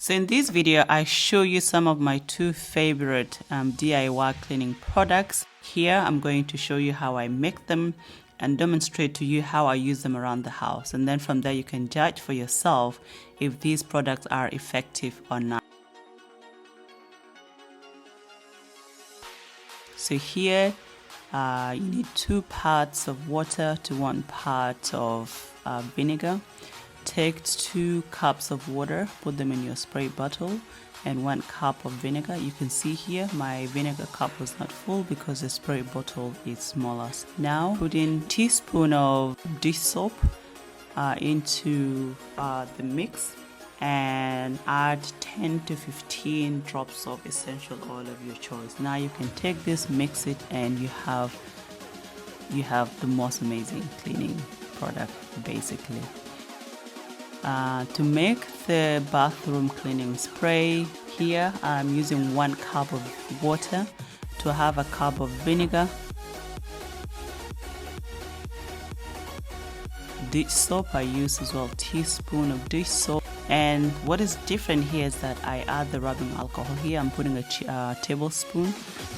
So in this video, I show you some of my two favorite DIY cleaning products. Here, I'm going to show you how I make them and demonstrate to you how I use them around the house. And then from there, you can judge for yourself if these products are effective or not. So here, you need 2 parts of water to 1 part of vinegar. Take 2 cups of water, put them in your spray bottle, and 1 cup of vinegar. You can see here my vinegar cup was not full because the spray bottle is smaller. Now put in a teaspoon of dish soap into the mix and add 10 to 15 drops of essential oil of your choice. Now you can take this, mix it, and you have the most amazing cleaning product basically. To make the bathroom cleaning spray, here I'm using 1 cup of water to have a cup of vinegar, dish soap. I use as well a teaspoon of dish soap. And what is different here is that I add the rubbing alcohol. Here I'm putting a tablespoon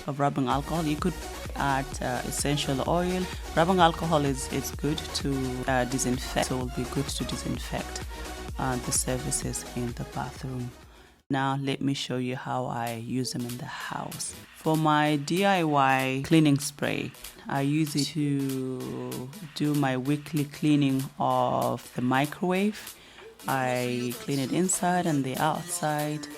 of rubbing alcohol. You could add essential oil. Rubbing alcohol is good to disinfect, so it will be good to disinfect the surfaces in the bathroom. Now let me show you how I use them in the house. For my DIY cleaning spray, I use it to do my weekly cleaning of the microwave. I clean it inside and the outside.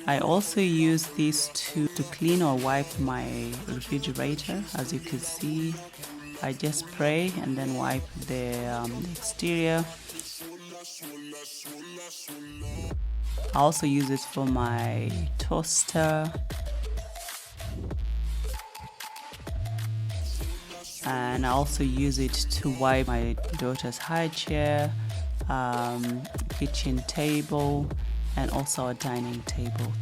I also use this to clean or wipe my refrigerator. As you can see, I just spray and then wipe the exterior. I also use it for my toaster. And I also use it to wipe my daughter's high chair, kitchen table, and also a dining table.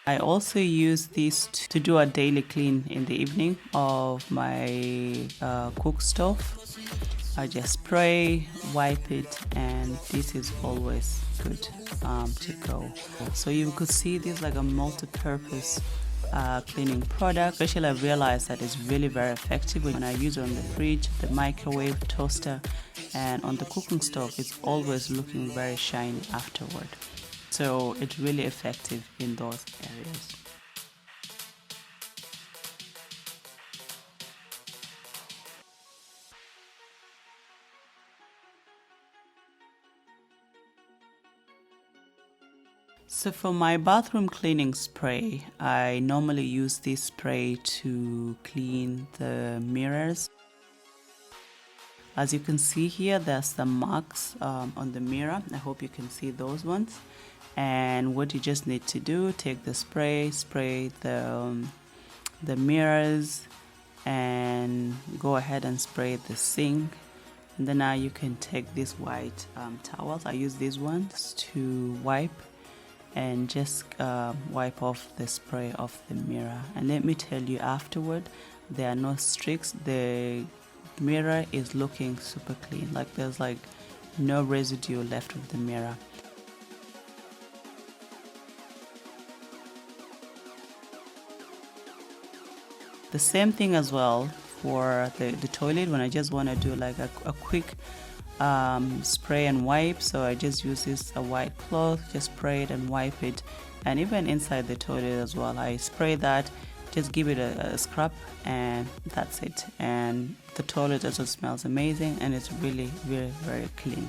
I also use this to do a daily clean in the evening of my cook stove. I just spray, wipe it, and this is always good to go. So you could see this like a multi-purpose cleaning product. Especially I realized that it's really very effective when I use it on the fridge, the microwave, toaster, and on the cooking stove. It's always looking very shiny afterward. So it's really effective in those areas. So for my bathroom cleaning spray, I normally use this spray to clean the mirrors. As you can see here, there's some marks on the mirror. I hope you can see those ones. And what you just need to do, take the spray the mirrors, and go ahead and spray the sink. And then now you can take these white towels. I use these ones to wipe and just wipe off the spray off the mirror. And let me tell you, afterward there are no streaks. The mirror is looking super clean, like there's like no residue left of the mirror. The same thing as well for the toilet, when I just want to do like a quick spray and wipe. So I just use a white cloth, just spray it and wipe it. And even inside the toilet as well, I spray that, just give it a scrub, and that's it. And the toilet also smells amazing, and it's really very clean.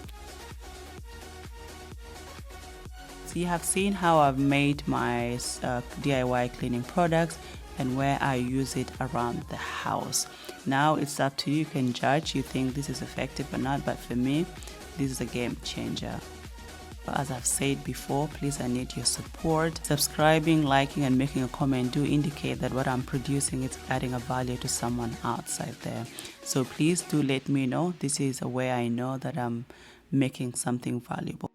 So you have seen how I've made my DIY cleaning products and where I use it around the house. Now it's up to you. You can judge, you think this is effective or not, but for me, this is a game changer. As I've said before, please, I need your support. Subscribing, liking, and making a comment do indicate that what I'm producing is adding a value to someone outside there. So please do let me know. This is a way I know that I'm making something valuable.